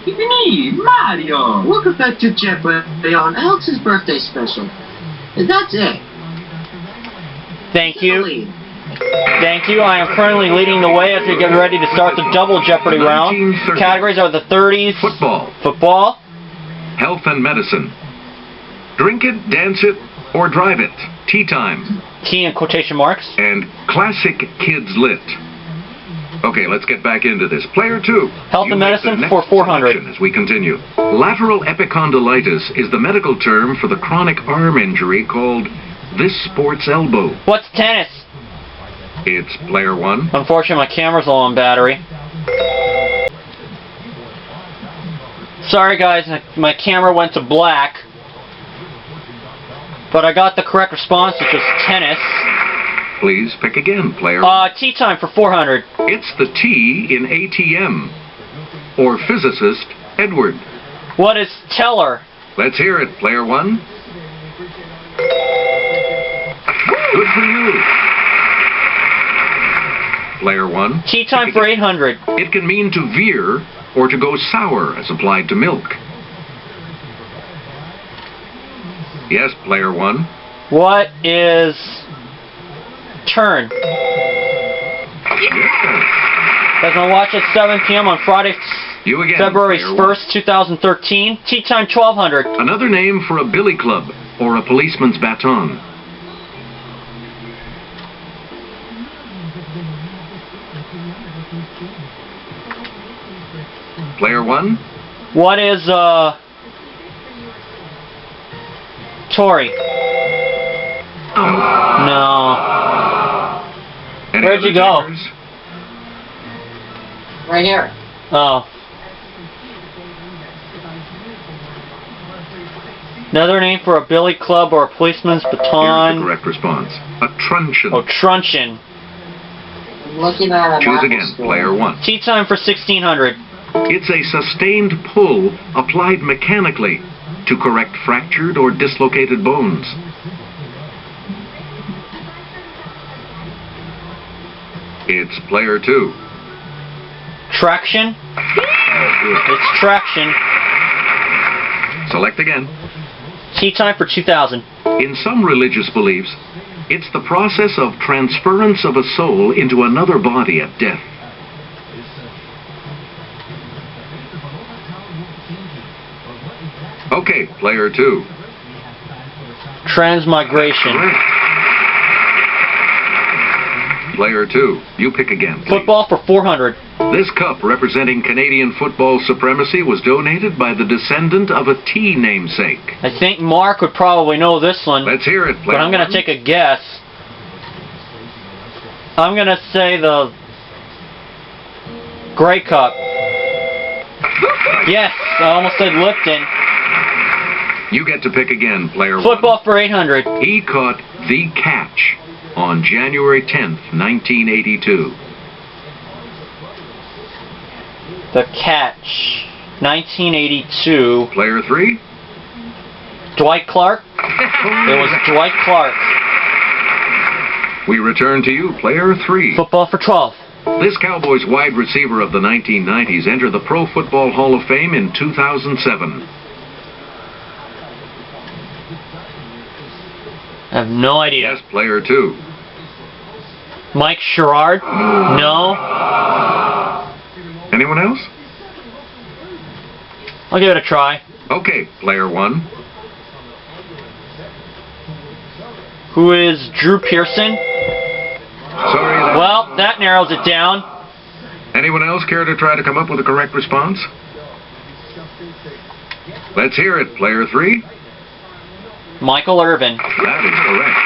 It's me, Mario! Welcome back to Jeopardy on Alex's birthday special. And that's it. Thank you. Thank you. I am currently leading the way as we get ready to start the Double Jeopardy round. Categories are the 30s. Football. Health and medicine. Drink it, dance it, or drive it. Tea time. Tea in quotation marks. And classic kids lit. Okay, let's get back into this. Player 2. Health and medicine for 400. As we continue. Lateral epicondylitis is the medical term for the chronic arm injury called this sport's elbow. What's tennis? It's player 1. Unfortunately, my camera's low on battery. Sorry guys, my camera went to black. But I got the correct response, which was tennis. Please pick again, player. Tea time for 400. It's the T in ATM. Or physicist, Edward. What is teller? Let's hear it, player 1. Good for you. Player 1. Tea time for 800. It can mean to veer or to go sour as applied to milk. Yes, player 1. What is turn? Guys, I'll watch at 7 p.m. on Friday, You again, February 1st, 2013. Tea time 1200. Another name for a billy club or a policeman's baton. Player 1. What is Tory? No. Where'd you go? Takers? Right here. Oh. Another name for a billy club or a policeman's baton. Here's the correct response. A truncheon. Oh, truncheon. I'm looking at it. Choose again, player 1. Tea time for 1600. It's a sustained pull applied mechanically to correct fractured or dislocated bones. It's player 2. Traction? It's traction. Select again. Tea time for 2000. In some religious beliefs, it's the process of transference of a soul into another body at death. Okay, player 2. Transmigration. Correct. Player 2. You pick again, please. Football for 400. This cup representing Canadian football supremacy was donated by the descendant of a tea namesake. I think Mark would probably know this one. Let's hear it, player But I'm going to take a guess. I'm going to say the Grey Cup. Yes, I almost said Lipton. You get to pick again, player 1. Football for 800. He caught the catch on January 10th, 1982. The catch. 1982. Player 3. Dwight Clark? It was Dwight Clark. We return to you, player 3. Football for 12. This Cowboys wide receiver of the 1990s entered the Pro Football Hall of Fame in 2007. I have no idea. Yes, player 2. Mike Sherrard? No. Anyone else? I'll give it a try. Okay, player 1. Who is Drew Pearson? Sorry. Well, that narrows it down. Anyone else care to try to come up with a correct response? Let's hear it, player 3. Michael Irvin. That is correct.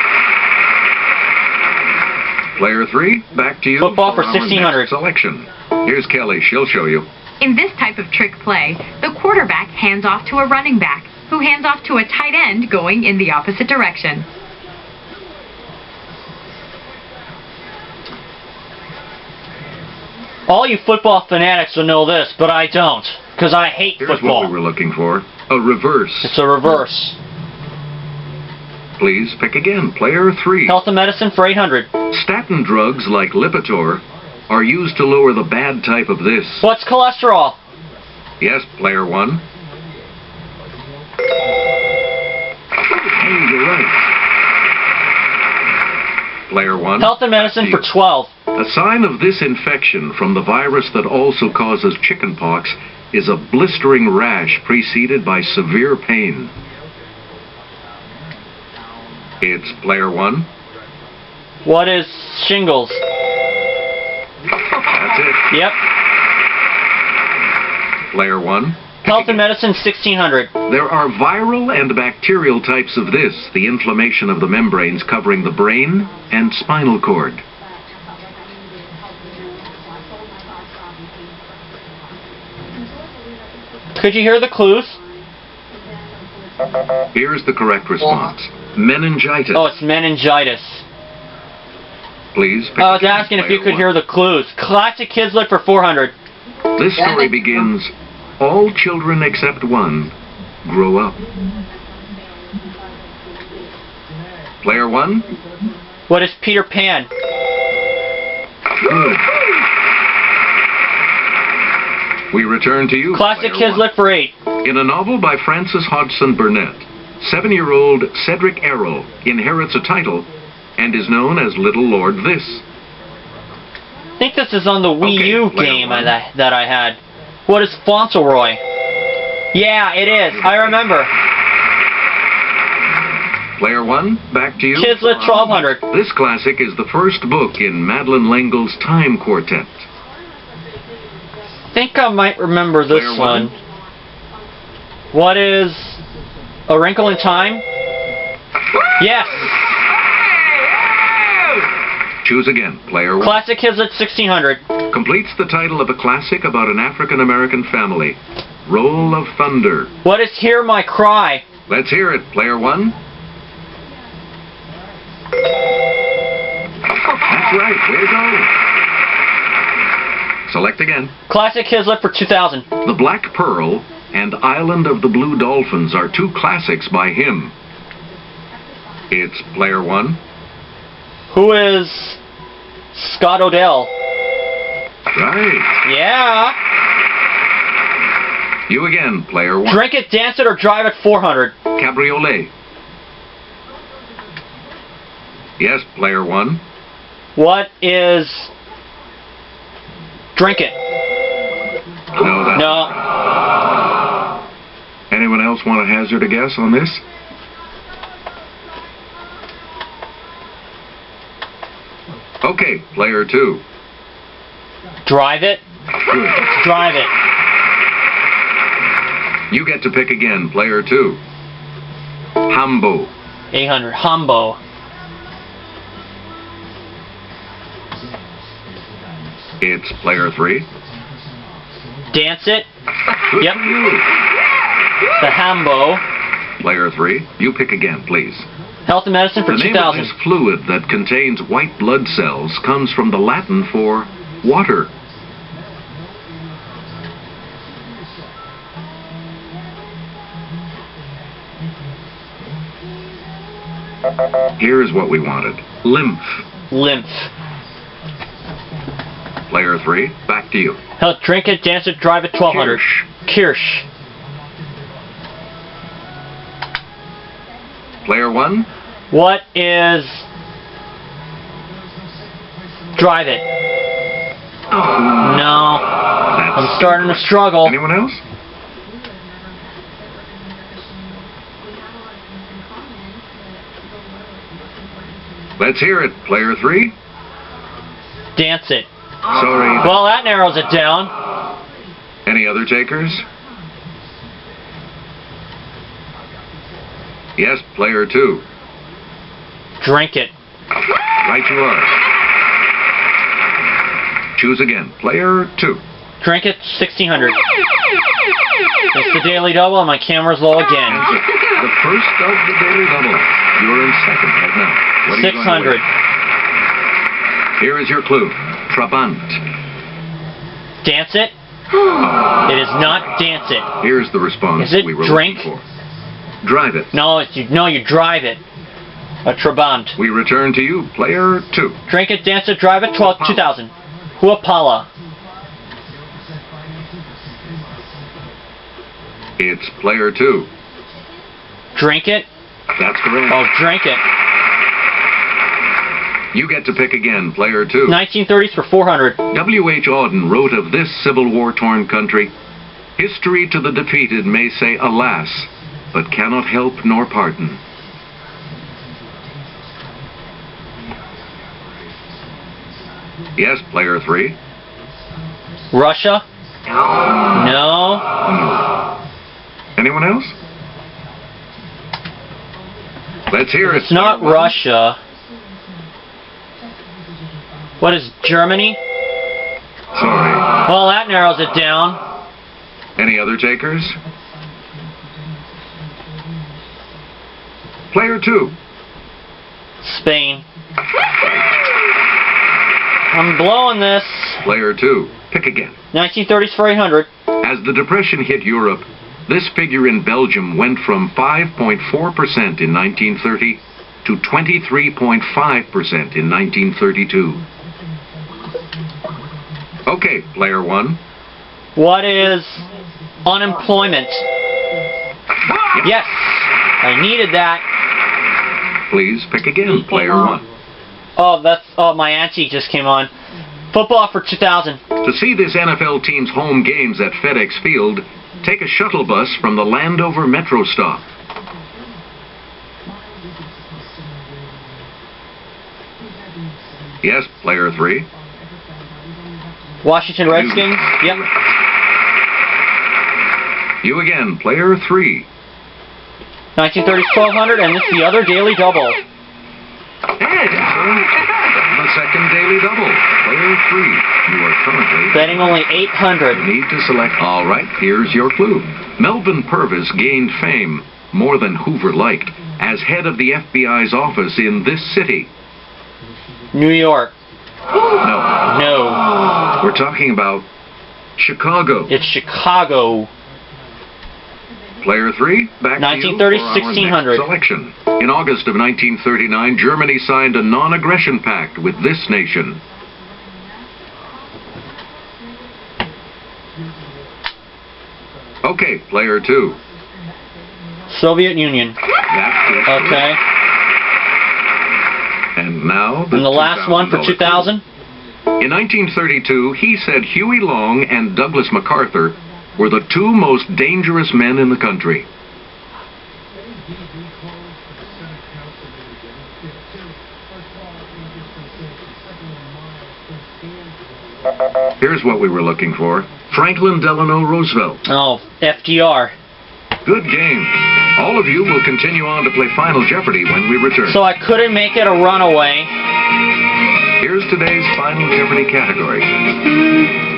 Player 3, back to you. Football for our 1600. next selection. Here's Kelly. She'll show you. In this type of trick play, the quarterback hands off to a running back, who hands off to a tight end going in the opposite direction. All you football fanatics will know this, but I don't, because I hate Here's football. what we were looking for. A reverse. It's a reverse. Please pick again. Player 3. Health and medicine for 800. Statin drugs like Lipitor are used to lower the bad type of this. What's cholesterol? Yes, player 1. Hey, you're right. Player 1. Health and medicine for 12. A sign of this infection from the virus that also causes chickenpox is a blistering rash preceded by severe pain. It's player 1. What is shingles? That's it. Yep. Player 1. Health and medicine 1600. There are viral and bacterial types of this, the inflammation of the membranes covering the brain and spinal cord. Could you hear the clues? Here's the correct response. Meningitis. Oh, it's meningitis. Please. I was asking if you could hear the clues. Classic Kids Lit for 400. This story begins, all children except one grow up. Player 1. What is Peter Pan? Good. We return to you. Classic Player Kids 1. Lit for 8. In a novel by Frances Hodgson Burnett, 7-year-old Cedric Errol inherits a title and is known as Little Lord This. I think this is on the Wii Okay, U player game 1. that I had. What is Fauntleroy? Yeah, it is. I remember. Player 1, back to you. Kids Lit 1200. This classic is the first book in Madeleine L'Engle's Time Quartet. I think I might remember this Player one. 1. What is A Wrinkle in Time? Yes. Choose again. Player 1. Classic Kids Lit 1600. Completes the title of a classic about an African-American family. Roll of Thunder. What is Hear My Cry? Let's hear it. Player 1. That's right. Way to go. Select again. Classic Kids Lit for 2000. The Black Pearl and Island of the Blue Dolphins are two classics by him. It's player 1. Who is Scott Odell? Right. Yeah. You again, player 1. Drink It, Dance It, or Drive It 400. Cabriolet. Yes, player 1. What is Drink It? No, that. No. Anyone else want to hazard a guess on this? Okay, player 2. Drive It? Good. Drive It. You get to pick again, player 2. Hambo. 800. Humbo. It's player 3. Dance It? Good Yep. for you. The Hambo. Player 3. You pick again, please. Health and Medicine for The name of 2000. this fluid that contains white blood cells comes from the Latin for water. Here's what we wanted. Lymph. Lymph. Player 3, back to you. Health, Drink It, Dance It, Drive It 1200. Kirsch. Player 1, What is Drive It? No. that's I'm starting to struggle. Anyone else? Let's hear it, player 3. Dance It. Sorry. Well, that narrows it down. Any other takers? Yes, player 2. Drink It. Right you are. Choose again, player 2. Drink It 1600. It's the Daily Double and my camera's low again. Answer. The first of the Daily Double. You're in second right now. What are you going 600. with? Here is your clue. Trabant. Dance It? It is not Dance It. Here's the response Is it we were drink? looking for. Drive it. No, you drive it. A Trabant. We return to you, player 2. Drink It, Dance It, Drive It 2000. Huapala. It's player 2. Drink it? That's correct. Oh, drink it. You get to pick again, player 2. 1930s for 400. W.H. Auden wrote of this Civil War-torn country, "History to the defeated may say alas, but cannot help nor pardon." Yes, player 3. Russia? No. Anyone else? Let's hear it. It's not Russia. What is Germany? Sorry. Well, that narrows it down. Any other takers? Player 2. Spain. I'm blowing this. Player 2. Pick again. 1930s for 800. As the Depression hit Europe, this figure in Belgium went from 5.4% in 1930 to 23.5% in 1932. Okay, player 1. What is unemployment? Yes, I needed that. Please pick again, player 1. Oh, my auntie just came on. Football for 2000. To see this NFL team's home games at FedEx Field, take a shuttle bus from the Landover Metro stop. Yes, player 3. Washington Redskins. Yep. You again, player 3. 1930s 1200, and this is the other daily double. The second daily double, player 3. You are currently Betting only 800. need to select. All right, here's your clue. Melvin Purvis gained fame, more than Hoover liked, as head of the FBI's office in this city. New York. No, No. we're talking about Chicago. It's Chicago. Player 3, back 1930s, to you for our 1600. next selection. In August of 1939, Germany signed a non-aggression pact with this nation. Okay, player 2. Soviet Union. That's it. Okay. And now And the last one for 2000. In 1932, he said Huey Long and Douglas MacArthur were the two most dangerous men in the country. Here's what we were looking for. Franklin Delano Roosevelt. Oh, FDR. Good game. All of you will continue on to play Final Jeopardy when we return. So I couldn't make it a runaway. Here's today's Final Jeopardy category.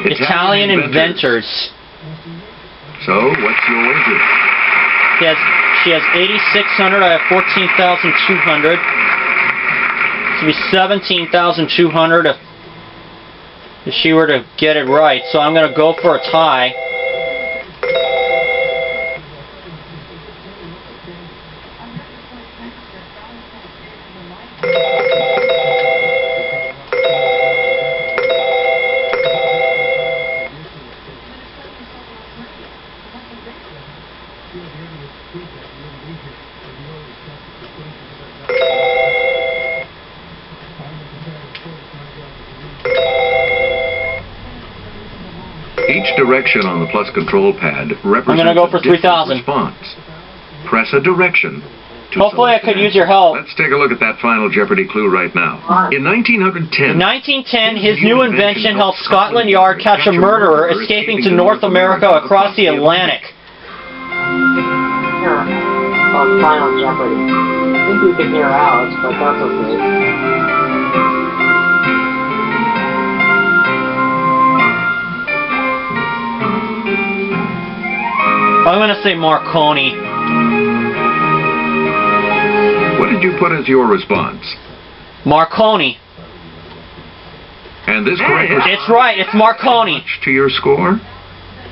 Italian inventors. So, what's your wager? She has 8,600. I have 14,200. This would be 17,200 if she were to get it right. So I'm going to go for a tie. Each direction on the plus control pad represents I'm gonna go for a different 3,000. response. Press a direction. to Hopefully I select could an use your answer. help. Let's take a look at that Final Jeopardy clue right now. In 1910, In 1910, his new invention helped Scotland Yard catch a murderer escaping to North America across the Atlantic. Here, on Final Jeopardy. I think you can hear Alex, but that's okay. I'm going to say Marconi. what did you put as your response? Marconi. And this correct response It's right, it's Marconi. to your score?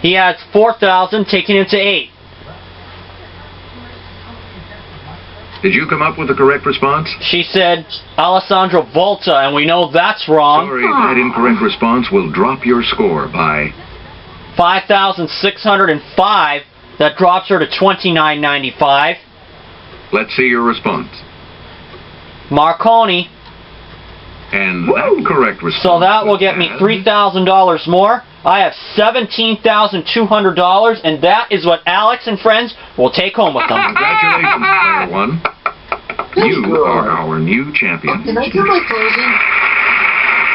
He has 4,000, taking it to 8. Did you come up with the correct response? She said Alessandro Volta, and we know that's wrong. Sorry, that incorrect response will drop your score by $5,605. That drops her to $29.95. Let's see your response. Marconi. And that correct response. So that will get me $3,000 more. I have $17,200, and that is what Alex and friends will take home with them. Congratulations, player one. You are our new champion. Can I do my closing?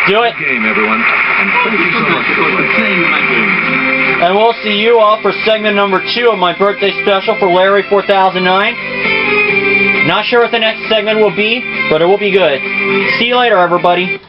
Do it. Good game, everyone. And thank you so much for playing. And we'll see you all for segment number 2 of my birthday special for Larry4009. Not sure what the next segment will be, but it will be good. See you later, everybody.